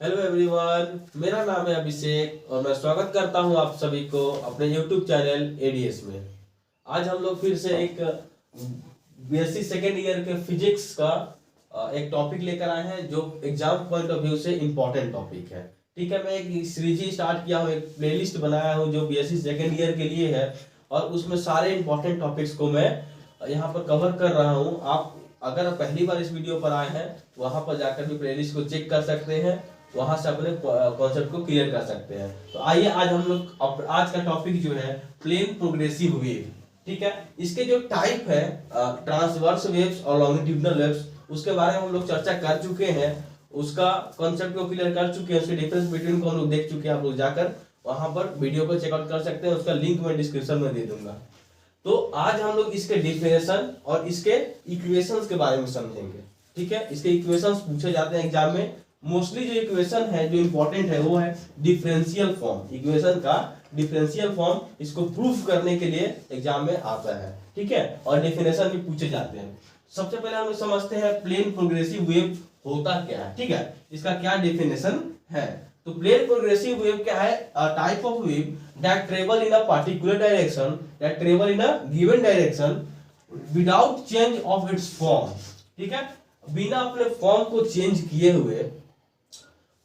Hello everyone, मेरा नाम है अभिषेक और मैं स्वागत करता हूं आप सभी को अपने यूट्यूब चैनल एडीएस में। आज हम लोग फिर से एक बीएससी सेकेंड ईयर के फिजिक्स का एक टॉपिक लेकर आए हैं जो एग्जाम पॉइंट ऑफ व्यू से इम्पोर्टेंट टॉपिक है। ठीक है, मैं एक सीरीज ही स्टार्ट किया हूँ, एक प्लेलिस्ट बनाया हूँ जो बीएससी सेकेंड ईयर के लिए है और उसमें सारे इंपॉर्टेंट टॉपिक्स को मैं यहाँ पर कवर कर रहा हूँ। आप अगर पहली बार इस वीडियो पर आए हैं वहाँ पर जाकर भी प्लेलिस्ट को चेक कर सकते हैं, वहां से अपने कॉन्सेप्ट को क्लियर कर सकते हैं। तो आइए आज हम लोग आज का टॉपिक जो है प्लेन प्रोग्रेसिव वेव। ठीक है, इसके जो टाइप है ट्रांसवर्स वेव्स और लॉन्गिट्यूडिनल वेव्स, उसके बारे में हम लोग चर्चा कर चुके हैं, उसका कॉन्सेप्ट को क्लियर कर चुके हैं, उसके डिफरेंस बिटवीन को हम लोग देख चुके हैं। आप लोग जाकर वहां पर वीडियो को चेकआउट कर सकते हैं, उसका लिंक मैं डिस्क्रिप्शन में दे दूंगा। तो आज हम लोग इसके डिफिनेशन और इसके इक्वेशंस के बारे में समझेंगे। ठीक है, इसके इक्वेशंस पूछे जाते हैं एग्जाम में। मोस्टली जो इक्वेशन है जो इंपॉर्टेंट है वो है डिफरेंशियल फॉर्म। इक्वेशन का डिफरेंशियल फॉर्म इसको प्रूफ करने के लिए एग्जाम में आता है। ठीक है, और डेफिनेशन भी पूछे जाते हैं। सबसे पहले हम समझते हैं प्लेन प्रोग्रेसिव वेव होता क्या है। ठीक है, इसका क्या डेफिनेशन है। तो प्लेन प्रोग्रेसिव वेव क्या है? Type of wave that travel in a particular direction, that travel in a given direction without change of its form. ठीक है, बिना अपने फॉर्म को चेंज किए हुए,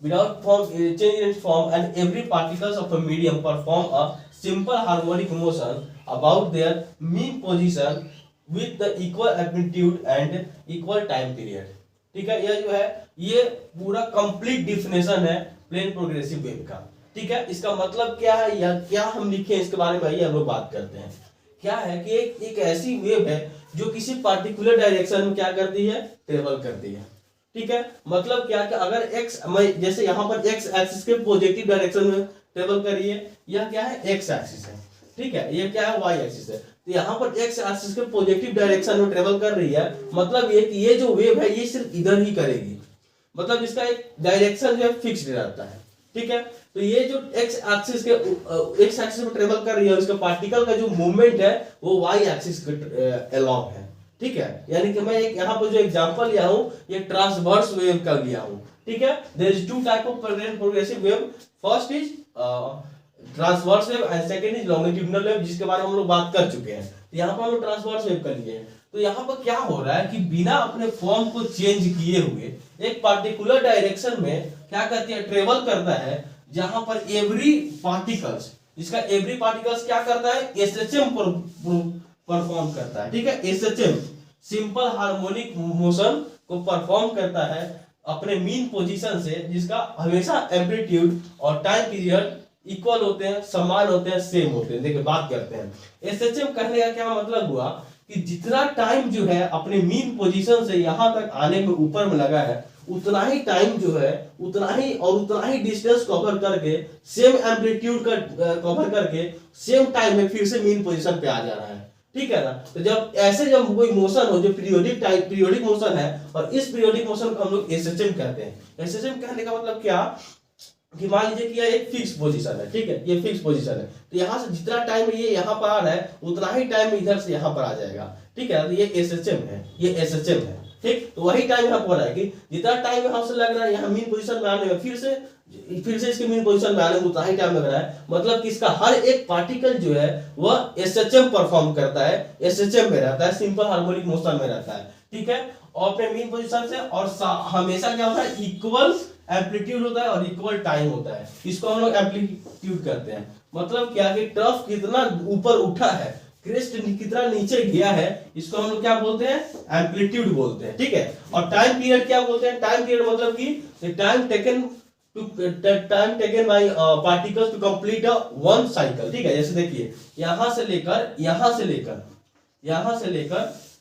without change in form, and every particles of a medium perform a simple harmonic motion about their mean position with the equal amplitude and equal time period। ठीक है, यह जो है ये पूरा कंप्लीट डिफिनेशन है प्लेन प्रोग्रेसिव वेव का। ठीक है, इसका मतलब क्या है या क्या हम लिखे इसके बारे में हम लोग बात करते हैं। क्या है कि एक ऐसी वेव है जो किसी पार्टिकुलर डायरेक्शन में क्या करती है, ट्रेवल करती है। ठीक है, मतलब क्या कि अगर x, जैसे यहाँ पर x एक्सिस के पॉजिटिव डायरेक्शन में ट्रेवल करिए, यह क्या है, x एक्सिस है। ठीक है, ये क्या है, y एक्सिस है। तो यहाँ पर x एक्सिस के पॉजिटिव डायरेक्शन में ट्रेवल कर रही है, मतलब ये कि ये जो वेव है ये सिर्फ इधर ही करेगी, मतलब इसका एक डायरेक्शन जो है फिक्स्ड रहता है। ठीक है, तो ये जो x एक्सिस में ट्रेवल कर रही है, उसका पार्टिकल का जो मूवमेंट है वो y एक्सिस के अलोंग है। ठीक है, यानी कि मैं एक यहाँ पर जो एग्जांपल लिया हूँ ये ट्रांसवर्स वेव का लिया हूँ। ठीक है, there is two type of progressive wave, first is transverse wave and second is longitudinal wave, जिसके बारे में हम लोग बात कर चुके हैं। तो यहाँ पर हम लोग ट्रांसवर्स वेव कर लिए हैं। तो यहाँ पर क्या हो रहा है कि बिना अपने फॉर्म को चेंज किए हुए एक पार्टिकुलर डायरेक्शन में क्या करती है, ट्रेवल करता है, जहां पर एवरी पार्टिकल्स, इसका एवरी पार्टिकल्स क्या करता है, एसएचएम परफॉर्म करता है। ठीक है, एसएचएम सिंपल हार्मोनिक मोशन को परफॉर्म करता है अपने मीन पोजीशन से, जिसका हमेशा एम्पलीट्यूड और टाइम पीरियड इक्वल होते हैं, समान होते हैं, सेम होते हैं। देखिए बात करते हैं एसएचएम कहने का क्या मतलब हुआ कि जितना टाइम जो है अपने मीन पोजीशन से यहां तक आने में ऊपर में लगा है, उतना ही टाइम जो है उतना ही डिस्टेंस कवर करके, सेम एम्पलीट्यूड का कवर करके सेम टाइम में फिर से मीन पोजीशन पे आ जा रहा है। ठीक है ना, तो जब कोई मोशन हो जो पीरियोडिक मोशन है, और इस पीरियोडिक मोशन को हम लोग एसएचएम कहते हैं। एसएचएम कहने का मतलब क्या कि मान लीजिए कि यह एक फिक्स पोजीशन है। ठीक है, ये फिक्स पोजीशन है, तो यहाँ से जितना टाइम ये यहाँ पर आ रहा है उतना ही टाइम इधर से यहाँ पर आ जाएगा। ठीक है, तो ये एसएचएम है, ये एसएचएम है। ठीक, तो वही टाइम यहाँ पर आएगी, जितना टाइम यहाँ से लग रहा है यहाँ मीन पोजीशन में आने में, फिर से इसके मीन पोजीशन में आने में उतना ही टाइम लग रहा है। मतलब कि इसका हर एक पार्टिकल जो है वह एसएचएम परफॉर्म करता है, एसएचएम में रहता है, सिंपल हार्मोनिक मोशन में रहता है। ठीक है, और अपने मीन पोजीशन से, और हमेशा क्या होता है, इक्वल एम्पलीट्यूड होता है और इक्वल टाइम होता है। इसको हम लोग एम्पलीट्यूड करते हैं। मतलब क्या कि ट्रफ कितना ऊपर उठा है, क्रेस्ट कितना नीचे गया है, इसको हम लोग क्या बोलते हैं, एम्पलीट्यूड बोलते हैं। ठीक है, और टाइम पीरियड क्या बोलते हैं, टाइम पीरियड मतलब कि time taken by particles to complete one cycle. ठीक है, जैसे देखिए यहां से लेकर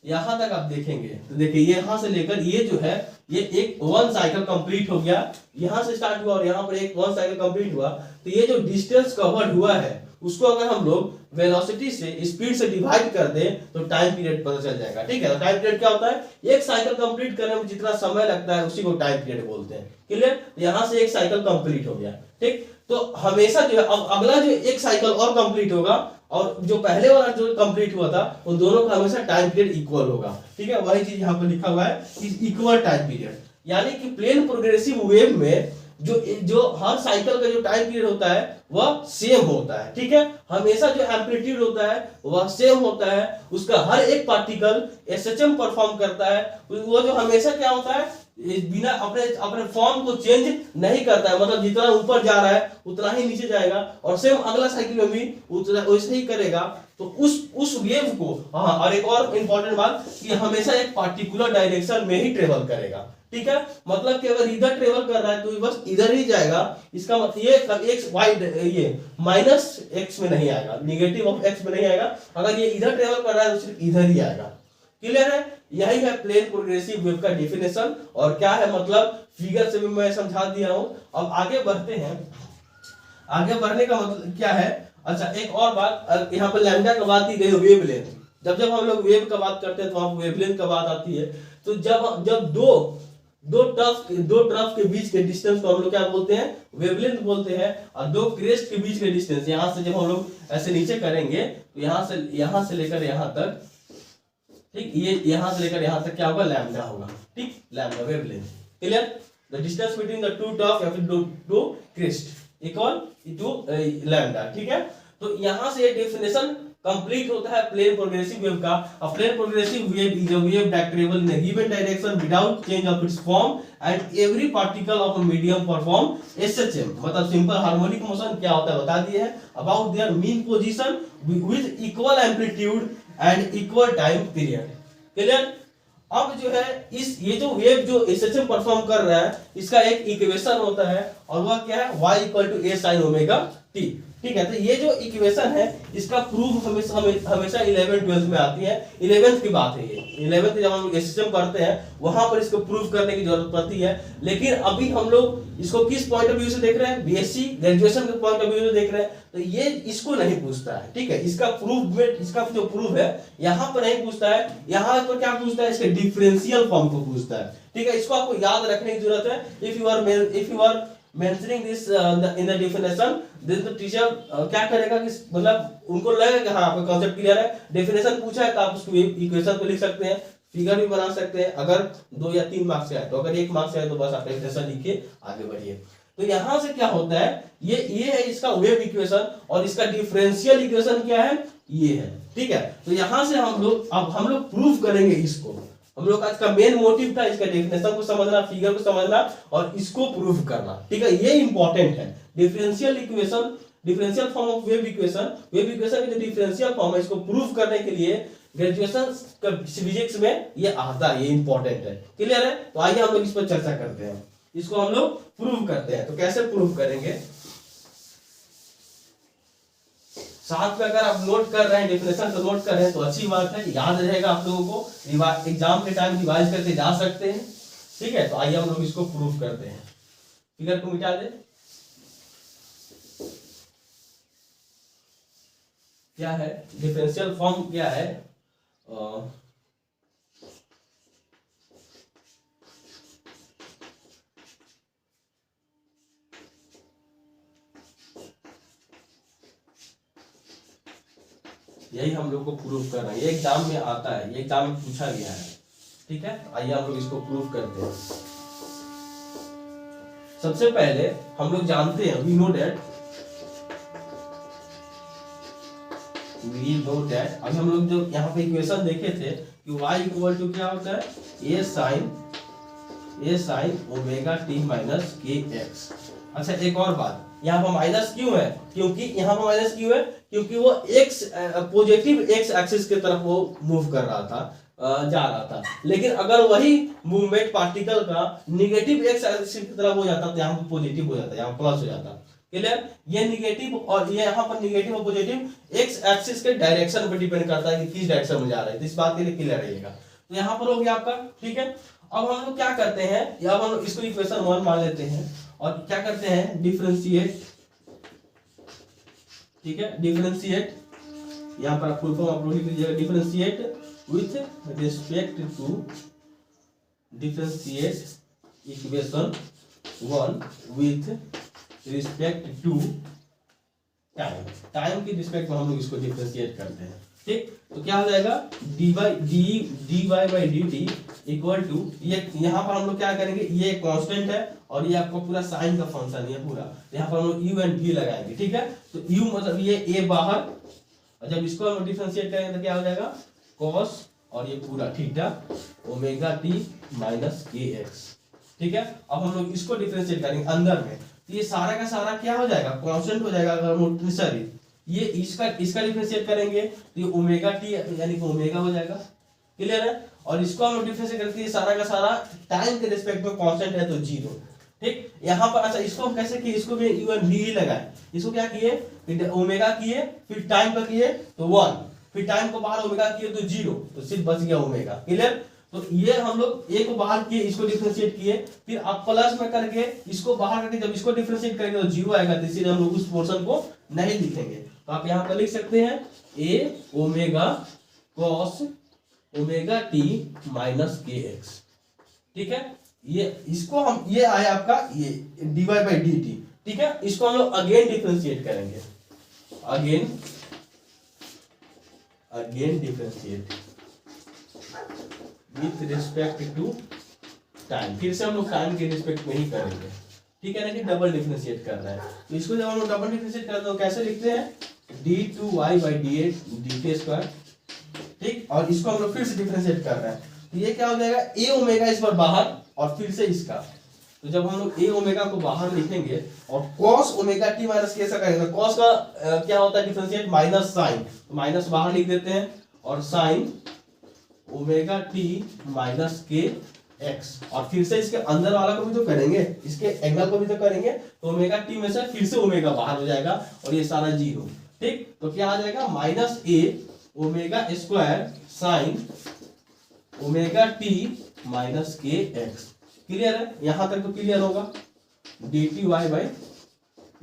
यहां तक आप देखेंगे तो देखिए यहां से लेकर ये जो है ये एक वन साइकिल कंप्लीट हो गया, यहां से स्टार्ट हुआ और यहां पर एक वन साइकिल कंप्लीट हुआ। तो ये जो डिस्टेंस कवर्ड हुआ है उसको अगर हम लोग वेलोसिटी से, स्पीड से डिवाइड कर दें तो टाइम पीरियड पता चल जाएगा। ठीक है, तो टाइम पीरियड क्या होता है, एक साइकिल कंप्लीट करने में जितना समय लगता है उसी को टाइम पीरियड बोलते हैं। क्लियर, यहां से एक साइकिल कंप्लीट हो गया। ठीक, तो हमेशा जो है अब अगला जो एक साइकिल और कंप्लीट होगा और जो पहले वाला जो कंप्लीट हुआ था उन दोनों का हमेशा टाइम पीरियड इक्वल होगा। ठीक है, वही चीज यहाँ पर लिखा हुआ है, इक्वल टाइम पीरियड। यानी कि प्लेन प्रोग्रेसिव वेव में जो जो हर साइकिल का जो टाइम पीरियड होता है वह सेम होता है, ठीक है। हमेशा जो एम्पलीट्यूड होता है वह सेम होता है, उसका हर एक पार्टिकल एसएचएम परफॉर्म करता है, वो जो हमेशा क्या होता है बिना अपने अपने फॉर्म को चेंज नहीं करता है, मतलब जितना ऊपर जा रहा है उतना ही नीचे जाएगा, और सेम अगला साइकिल में भी उतना वैसे ही करेगा। तो उस वेव को, हाँ, और एक और इंपॉर्टेंट बात कि हमेशा एक पार्टिकुलर डायरेक्शन में ही ट्रेवल करेगा, ठीक है। मतलब कि अगर इधर ट्रेवल कर रहा है तो बस इधर ही जाएगा, इसका मतलब ये एक्स वाई ये माइनस एक्स में नहीं आएगा, निगेटिव ऑफ एक्स में नहीं आएगा, अगर ये इधर ट्रेवल कर रहा है तो सिर्फ इधर ही आएगा। क्लियर है? यही है प्लेन प्रोग्रेसिव वेव का डेफिनेशन, और क्या है मतलब फिगर से भी मैं समझा दिया हूं। अब आगे बढ़ते हैं, आगे बढ़ने का मतलब क्या है। अच्छा, एक और बात, यहाँ पर लैम्डा का बात की गई वेवलेंथ। जब जब हम लोग वेव का बात करते हैं तो वहां वेवलेंथ का बात आती है। तो जब दो टर्फ के बीच के डिस्टेंस को हम लोग क्या बोलते हैं, वेवलेंथ बोलते हैं। और दो क्रेस्ट के बीच के डिस्टेंस, यहां से जब हम लोग ऐसे नीचे करेंगे तो यहां से लेकर यहां तक, ठीक, ये यहां से लेकर यहां तक क्या होगा, लैम्डा होगा, ठीक, lambda wavelength. Clear? The distance between the two turf या फिर दो क्रेस्ट इक्वल टू लैम्डा, ठीक है। तो यहां से ये डेफिनेशन कंप्लीट होता है प्लेन प्रोग्रेसिव वेव का। A plane progressive wave is a wave that travel in a given direction without change of its form and every particle of a medium perform SHM, मतलब simple harmonic motion क्या होता है बता दिए हैं, about their mean position with equal amplitude and equal time period. Clear? अब जो है ये जो वेव जो एसएचएम परफॉर्म कर रहा है इसका एक इक्वेशन होता है, और वह क्या है, y = a sin omega t, ठीक है। तो ये जो इक्वेशन है इसका प्रूफ हमेशा 11th 12th में आती है। 11th की बात है, ये 11th जब हम एसएचएम करते हैं वहां पर इसको प्रूफ करने की जरूरत पड़ती है। लेकिन अभी हम लोग इसको किस पॉइंट ऑफ व्यू से देख रहे हैं, बीएससी ग्रेजुएशन के पॉइंट ऑफ व्यू से देख रहे हैं, तो ये इसको नहीं पूछता है, ठीक है। इसका जो प्रूफ है यहाँ पर नहीं पूछता है, यहाँ पर क्या पूछता है, इसके डिफरेंशियल फॉर्म को पूछता है, ठीक है। इसको आपको याद रखने की जरूरत है। If you are mentioning this in the definition, then the teacher क्या करेगा कि मतलब उनको लगेगा कि हाँ आपका कॉन्सेप्ट क्लियर है। डेफिनेशन पूछा है तो आप उसको इक्वेशन को लिख सकते हैं, फिगर भी बना सकते हैं, अगर 2 या 3 मार्क्स से आए तो, अगर 1 मार्क्स से आए तो बस आप डेफिनेशन लिख के आगे बढ़िए। तो यहां से क्या होता है, ये है इसका वेव इक्वेशन, और इसका डिफरेंशियल इक्वेशन क्या है, ये है, ठीक है। तो यहां से हम लोग प्रूफ करेंगे इसको। हम लोग आज का मेन मोटिव था इसका डेफिनेशन को समझना, फिगर को समझना और इसको प्रूव करना, ठीक है। ये इंपॉर्टेंट है। Differential equation, differential form of wave equation की जो डिफरेंशियल फॉर्म है इसको प्रूव करने के लिए ग्रेजुएशन फिजिक्स में ये आता है, ये इंपॉर्टेंट है। क्लियर है? तो आइए हम लोग इस पर चर्चा करते हैं, इसको हम लोग प्रूव करते हैं। तो कैसे प्रूव करेंगे, साथ में अगर आप नोट कर रहे हैं, डेफिनेशन को नोट कर रहे हैं तो अच्छी बात है, याद रहेगा आप लोगों को, एग्जाम के टाइम रिवाइज करके जा सकते हैं, ठीक है। तो आइए हम लोग इसको प्रूफ करते हैं। फिगर को मिटा दे, क्या है डिफरेंशियल फॉर्म, क्या है यही हम लोग को प्रूफ करना है। ये एग्जाम में आता है, ये एग्जाम में पूछा गया है, ठीक है। आइए हम लोग इसको प्रूफ करते हैं। सबसे पहले हम लोग जानते हैं, वी नो दैट अभी हम लोग जो यहाँ पे इक्वेशन देखे थे कि y = क्या होता है, a sin omega t minus kx। अच्छा, एक और बात, यहाँ पर माइनस क्यों है, क्योंकि वो x पॉजिटिव x एक्सिस की तरफ वो मूव कर रहा था, जा रहा था। लेकिन अगर वही मूवमेंट पार्टिकल का निगेटिव x एक्सिस की तरफ हो जाता तो यहाँ पर पॉजिटिव हो जाता, यहाँ प्लस हो जाता। क्लियर? ये निगेटिव और ये यहाँ पर निगेटिव और पॉजिटिव x एक्सिस के डायरेक्शन पर डिपेंड करता है कि किस डायरेक्शन में जा रहा है, तो इस बात के लिए क्लियर रहिएगा। तो यहाँ पर हो गया आपका, ठीक है। अब हम लोग क्या करते हैं, यहाँ हम लोग इसको इक्वेशन 1 मान लेते हैं और क्या करते हैं, डिफरेंशिएट, ठीक है। डिफरेंशिएट, यहाँ पर फुल फॉर्म आप लोग लिख लीजिएगा, differentiate with respect to, differentiate equation 1 with respect to time, time की रिस्पेक्ट में हम लोग इसको डिफरेंशिएट करते हैं, ठीक, तो क्या हो जाएगा dy by D T equal to, ये यहाँ पर हम लोग क्या करेंगे, ये कांस्टेंट है और ये आपको पूरा साइन का फंक्शन है पूरा, यहाँ पर हम लोग u एंड v लगाएंगे। ठीक है, तो u मतलब ये a बाहर, और जब इसको हम डिफरेंशिएट करेंगे तो क्या हो जाएगा cos और ये पूरा थीटा ओमेगा t माइनस के एक्स। ठीक है, अब हम लोग इसको डिफरेंशिएट करेंगे अंदर में, तो ये सारा का सारा क्या हो जाएगा कांस्टेंट हो जाएगा। अगर हम सॉरी ये इसका डिफरेंशिएट करेंगे तो ये ओमेगा टी यानी कि ओमेगा हो जाएगा। क्लियर है, और इसको हम लोग डिफरेंशिएट करते हैं सारा का सारा टाइम के रिस्पेक्ट में कांस्टेंट है तो जीरो। ठीक, यहाँ पर अच्छा इसको हम कैसे किए, इसको भी यू एंड वी लगाए, इसको क्या किए ओमेगा किए, फिर टाइम पर किए तो 1, फिर टाइम को बाहर ओमेगा किए तो 0, तो सिर्फ बच गया ओमेगा। क्लियर, तो ये हम लोग ए को बाहर किए, इसको डिफरेंशिएट किए, फिर आप प्लस में करके इसको बाहर करके जब इसको डिफरेंशिएट करेंगे तो 0 आएगा, तो इसीलिए हम लोग उस पोर्शन को नहीं लिखेंगे। तो आप यहाँ पर लिख सकते हैं A omega cos omega T minus के एक्स। ठीक है, ये इसको हम ये आया आपका ये dy बाई डी टी। ठीक है, इसको हम लोग अगेन डिफरेंशिएट करेंगे, again differentiate with respect to time, फिर से हम लोग टाइम के रिस्पेक्ट में ही करेंगे। ठीक है ना, कि डबल डिफरेंशिएट कर रहा है, तो इसको जब हम लोग डबल डिफरेंशिएट करते हैं कैसे लिखते हैं d2y by D T square. ठीक, और इसको हम लोग फिर से डिफरेंशिएट कर रहे हैं, तो ये क्या हो जाएगा a ओमेगा इस पर बाहर और फिर से इसका, तो जब हम लोग a ओमेगा को बाहर लिखेंगे और cos ओमेगा t माइनस कैसा करेंगे, cos का क्या होता है डिफरेंशिएट माइनस साइन, तो माइनस बाहर लिख देते हैं और साइन ओमेगा t माइनस के एक्स, और फिर से इसके अंदर वाला को भी तो करेंगे, इसके एंगल को भी तो करेंगे, तो ओमेगा t में से फिर से ओमेगा बाहर हो जाएगा और ये सारा जीरो। ठीक, तो क्या आ जाएगा minus a omega square sine omega t minus के एक्स। क्लियर है, यहां तक तो क्लियर होगा, D T Y by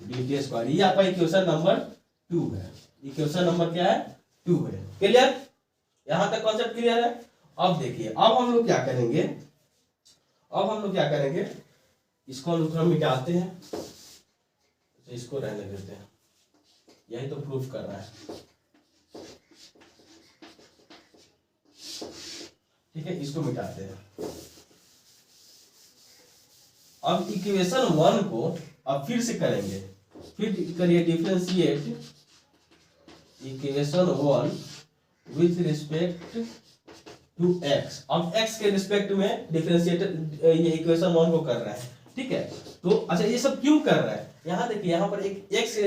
D T square, ये आपका इक्वेशन नंबर 2 है, इक्वेशन नंबर क्या है 2 है। क्लियर, यहां तक कॉन्सेप्ट क्लियर है। अब देखिए अब हम लोग क्या करेंगे, इसको हम लोग मिटाते हैं, तो इसको रहने देते हैं, यही तो प्रूफ कर रहा है। ठीक है, इसको मिटाते हैं। अब इक्वेशन 1 को अब फिर से करेंगे, फिर करिए differentiate equation 1 with respect to x। अब x के रिस्पेक्ट में डिफरेंशिएट ये इक्वेशन 1 को कर रहा है। ठीक है, तो अच्छा ये सब क्यों कर रहा है, यहाँ देखिए यहाँ पर एक x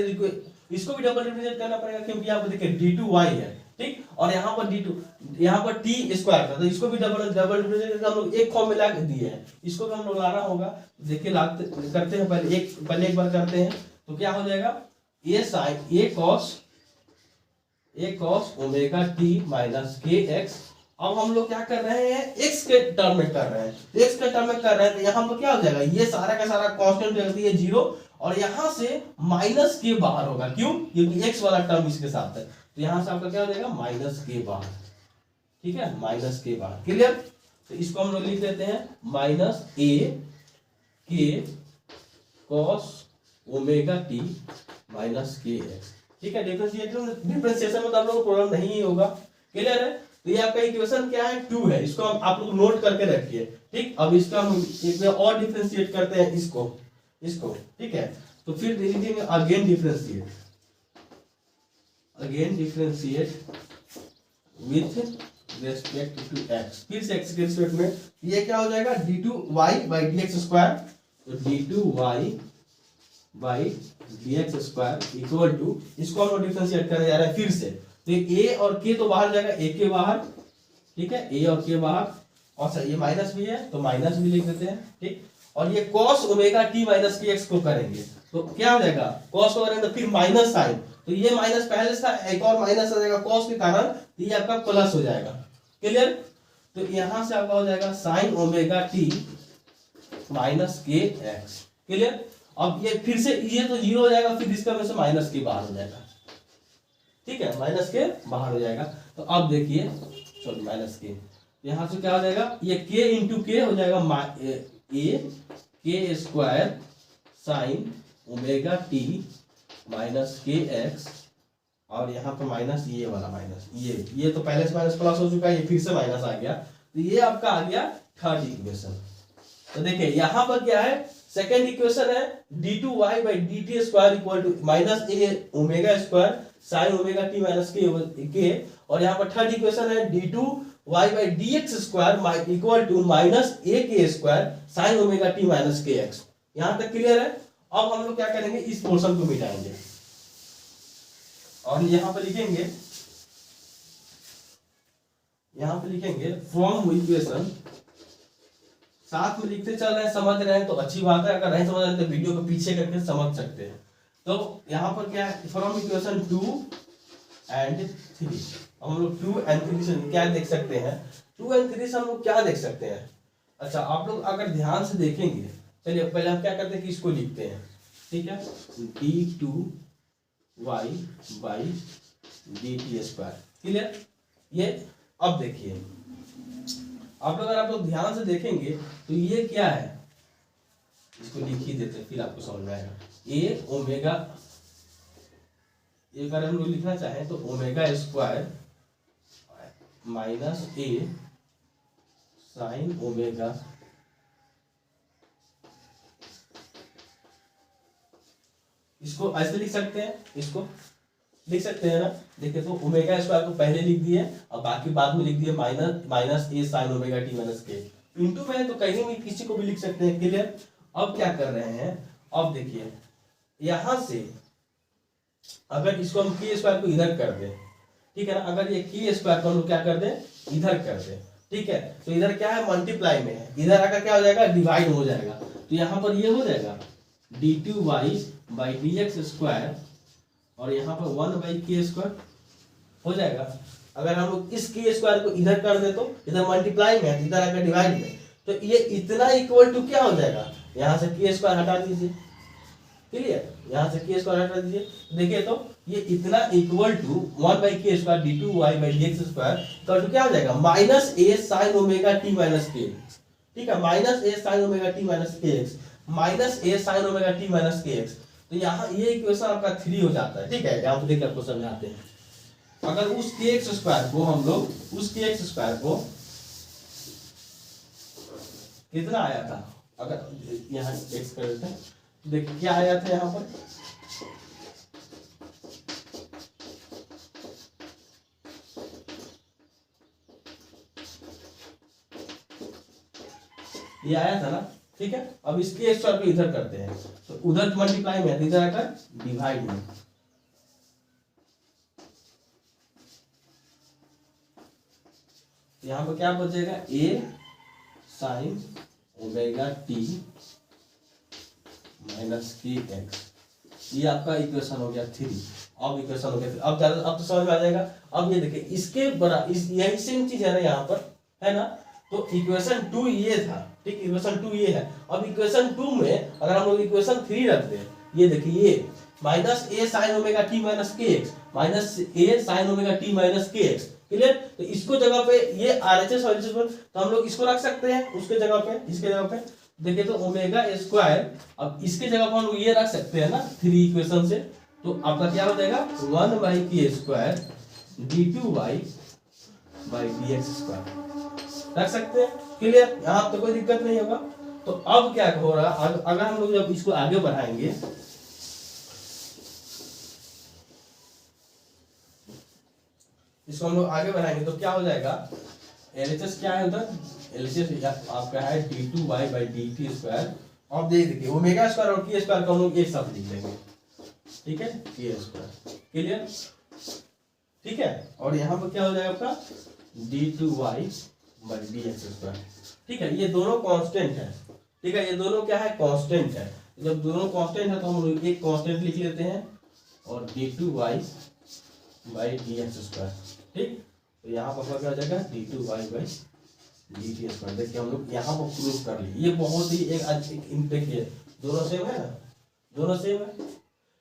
इसको भी डबल डिफरेंशिएट करना पड़ेगा, क्योंकि यहाँ पर देखिए d2y है। ठीक, और यहाँ पर d2 यहाँ पर t स्क्वायर था, तो इसको भी डबल डिफरेंशिएट हम लोग एक फॉर्म में ला दिए हैं, इसको भी हम लोग लाना होगा। देखिए करते हैं, पहले एक बार करते हैं, तो क्या हो जाएगा a sin a cos omega t minus के एक्स। अब हम लोग क्या कर रहे हैं x के टर्म में कर रहे हैं, x के टर्म में कर रहे हैं, तो यहाँ पर क्या हो जाएगा ये सारा का सारा कांस्टेंट रख दिए 0, और यहाँ से माइनस के बाहर होगा, क्यों, क्योंकि x वाला टर्म इसके साथ है, तो यहाँ से आपका क्या हो जाएगा माइनस के बाहर। ठीक है, माइनस के बाहर। क्लियर, तो इसको हम लोग लिख देते हैं माइनस a के cos ओमेगा t माइनस के एक्स। ठीक है, डिफरेंशिएशन में तो आप लोगों को प्रॉब्लम नहीं होगा। क्लियर है, तो ये आपका इक्वेशन क्या है 2 है, इसको आप लोग नोट करके रखिए। ठीक, अब इसका हम एक और डिफरेंशिएट करते हैं इसको। ठीक है, तो फिर लिखेंगे again differentiate with respect to x, फिर से x के रिस्पेक्ट में, ये क्या हो जाएगा d2y बाई dx स्क्वायर, तो d2y by dx square equal to, इसको हम डिफरेंशिएट करने जा रहे हैं फिर से, तो a और k तो बाहर जाएगा, a के बाहर। ठीक है, a और k बाहर, और ये माइनस भी है तो माइनस भी लिख देते हैं। ठीक, और ये cos ओमेगा t माइनस के एक्स को करेंगे तो क्या हो जाएगा cos को करेंगे तो फिर माइनस साइन, तो ये माइनस पहले था, एक और माइनस आ जाएगा cos के कारण, तो ये आपका प्लस हो जाएगा। क्लियर, तो यहां से आपका हो जाएगा साइन ओमेगा t माइनस के एक्स। क्लियर, अब ये फिर से ये तो 0 हो जाएगा, फिर इसका में से माइनस के बाहर हो जाएगा। ठीक है, माइनस के बाहर हो जाएगा, तो अब देखिए सॉरी माइनस के, यहां से क्या हो जाएगा ये k इंटू के हो जाएगा a के square sine omega t minus के एक्स और यहाँ पे माइनस, ये वाला माइनस, ये तो पहले से माइनस प्लस हो चुका है, ये फिर से माइनस आ गया, तो ये आपका आ गया थर्ड इक्वेशन। तो देखिए यहाँ पर क्या है, सेकेंड इक्वेशन है d2y by dt square equal to minus A omega square sine omega T minus k, और यहाँ पर थर्ड इक्वेशन है d2y by dx square equal to minus A k square sine omega T minus के x. यहाँ तक clear है। अब हम लोग क्या करेंगे, इस पोर्शन को मिटाएंगे और यहाँ पर लिखेंगे, यहाँ पे लिखेंगे फ्रॉम इक्वेशन, साथ में लिखते चल रहे हैं, समझ रहे हैं तो अच्छी बात है, अगर नहीं समझ रहे हैं तो वीडियो को पीछे करके समझ सकते हैं। तो यहाँ पर क्या है, फ्रॉम इक्वेशन 2 and 3, हम लोग 2 and 3 से क्या देख सकते हैं, 2 and 3 से हम लोग क्या देख सकते हैं। अच्छा आप लोग अगर ध्यान से देखेंगे, चलिए पहले हम क्या करते हैं कि इसको लिखते हैं, ठीक है, d2y by dt square, clear. ये अब देखिए आप लोग, अगर आप लोग ध्यान से देखेंगे तो ये क्या है, इसको लिख ही देते हैं फिर आपको समझ में आएगा। ए ओमेगा, ये अगर हम लोग लिखना चाहें तो omega square minus A sine omega, इसको ऐसे लिख सकते हैं, इसको लिख सकते हैं ना। देखिए तो ओमेगा स्क्वायर को पहले लिख दिए और बाकी बाद में लिख दिए minus A sine omega T minus के, इंटू में तो कहीं भी किसी को भी लिख सकते हैं, क्लियर। अब क्या कर रहे हैं, अब देखिए यहां से अगर इसको हम के स्क्वायर को इधर कर दें, ठीक है ना, अगर ये के स्क्वायर को हम क्या कर दें, इधर कर दें, ठीक है, तो इधर क्या है, मल्टीप्लाई में है, इधर आकर क्या हो जाएगा, डिवाइड हो जाएगा, तो यहाँ पर ये हो जाएगा d2y बाई dx स्क्वायर, और यहाँ पर 1 बाई के स्क्वायर हो जाएगा। अगर हम लोग इस के स्क्वायर को इधर कर दे तो इधर मल्टीप्लाई में है, इधर आकर डिवाइड में, तो ये इतना इक्वल टू क्या हो जाएगा, यहाँ से के स्क्वायर हटा दीजिए, क्लियर, यहाँ से के स्क्वायर हटा दीजिए, देखिए तो ये इतना equal to 1 by K square d2y by dx square equal to क्या हो जाएगा, minus A sine omega T minus K, ठीक है, minus A sine omega T minus के X, minus A sine omega T minus के X. तो यहाँ ये इक्वेशन आपका 3 हो जाता है, ठीक है। यहाँ पे देखिए आपको समझाते हैं, अगर उस के एक्स स्क्वायर को हम लोग, उस के एक्स स्क्वायर को कितना आया था, अगर यहाँ एक्स कर देते हैं तो देखिए क्या आया था यहाँ पर, ये आया था ना, ठीक है। अब इसके स्क्वायर को इधर करते हैं तो उधर मल्टीप्लाई में, इधर आकर डिवाइड में, यहाँ पर क्या बचेगा, ए साइन ओमेगा टी माइनस के एक्स, ये आपका इक्वेशन हो गया 3। अब इक्वेशन हो गया, अब ज्यादा, अब तो समझ में आ जाएगा। अब ये देखिए इसके बड़ा, इस यही सेम चीज है ना यहाँ पर, है ना, तो इक्वेशन 2 ये था, ठीक, इक्वेशन 2 ये है। अब इक्वेशन 2 में अगर हम लोग इक्वेशन 3 रखते हैं, ये देखिए ये minus A sine omega T minus के X, minus A sine omega T minus के एक्स, क्लियर। तो इसको जगह पे ये आरएचएस और एलएचएस पर, तो हम लोग इसको रख सकते हैं उसके जगह पे, इसके जगह पे देखिए तो ओमेगा स्क्वायर, अब इसके जगह पर हम लोग ये रख सकते हैं ना 3 इक्वेशन से, तो आपका क्या हो जाएगा 1 by K square d2y by dx square रख सकते हैं, क्लियर। यहाँ तो कोई दिक्कत नहीं होगा। तो अब क्या हो रहा, अगर हम लोग जब इसको आगे बढ़ाएंगे, इसको हम लोग आगे बढ़ाएंगे तो क्या हो जाएगा, एलएचएस क्या है उधर, एलएचएस आपका है d2y बाई dt स्क्वायर। अब देखिए ओमेगा स्क्वायर और के स्क्वायर को हम लोग एक साथ लिख लेंगे, ठीक है, के स्क्वायर, क्लियर, ठीक है। और यहाँ पर क्या हो जाएगा आपका d2y बाई dx स्क्वायर, ठीक है। ये दोनों कांस्टेंट है, ठीक है, ये दोनों क्या है, कांस्टेंट है। जब दोनों कांस्टेंट है तो हम लोग एक कांस्टेंट लिख लेते हैं और d2y बाई dx स्क्वायर, ठीक। तो यहाँ पर क्या हो जाएगा d2y बाई dt स्क्वायर। देखिए हम लोग यहाँ पर प्रूफ कर लिए, ये बहुत ही एक देखिए दोनों सेम है ना, दोनों सेम है।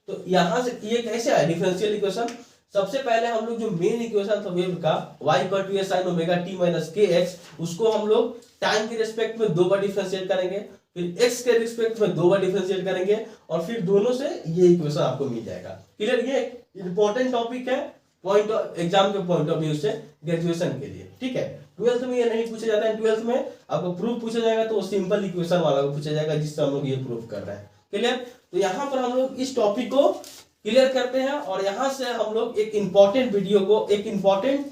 तो यहाँ से ये कैसे है डिफरेंशियल इक्वेशन, सबसे पहले हम लोग जो मेन इक्वेशन था वेव का y equal to A sine omega T minus के एक्स, उसको हम लोग टाइम के रिस्पेक्ट में 2 बार डिफरेंशिएट करेंगे। फिर x के रिस्पेक्ट में 2 बार डिफरेंशिएट करेंगे और फिर दोनों से ये इक्वेशन आपको मिल जाएगा। क्लियर? ये इंपॉर्टेंट टॉपिक है पॉइंट एग्जाम के पॉइंट ऑफ व्यू से ग्रेजुएशन के लिए। ठीक है, 12th में ये नहीं पूछा जाता है। 12th में आपको प्रूफ पूछा जाएगा तो सिंपल इक्वेशन वाला को पूछा जाएगा जिससे हम लोग ये प्रूफ कर रहे हैं। क्लियर? तो यहाँ पर हम लोग इस टॉपिक को क्लियर करते हैं और यहाँ से हम लोग एक इंपॉर्टेंट वीडियो को, एक इंपॉर्टेंट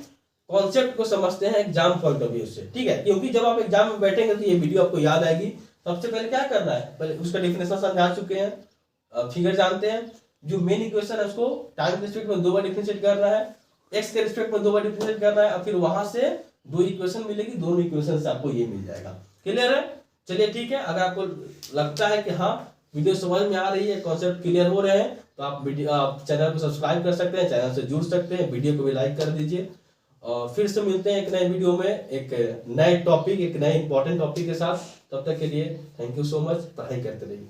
कॉन्सेप्ट को समझते हैं एग्जाम पॉइंट ऑफ व्यू से। ठीक है, क्योंकि जब आप एग्जाम में बैठेंगे तो ये वीडियो आपको याद आएगी। सबसे पहले क्या करना है, पहले उसका डेफिनेशन समझा चुके हैं, फिगर जानते हैं, जो मेन इक्वेशन है उसको टाइम के रिस्पेक्ट में 2 बार डिफरेंशिएट करना है, एक्स के रिस्पेक्ट में 2 बार डिफरेंशिएट करना है और फिर वहां से 2 इक्वेशन मिलेगी, दोनों इक्वेशन से आपको ये मिल जाएगा। क्लियर है? चलिए ठीक है, अगर आपको लगता है कि हाँ वीडियो समझ में आ रही है, कॉन्सेप्ट क्लियर हो रहे हैं, तो आप चैनल को सब्सक्राइब कर सकते हैं, चैनल से जुड़ सकते हैं, वीडियो को भी लाइक कर दीजिए। और फिर से मिलते हैं एक नए वीडियो में एक नए टॉपिक, एक नए इंपॉर्टेंट टॉपिक के साथ। तब तक के लिए थैंक यू सो मच। पढ़ाई करते रहिए।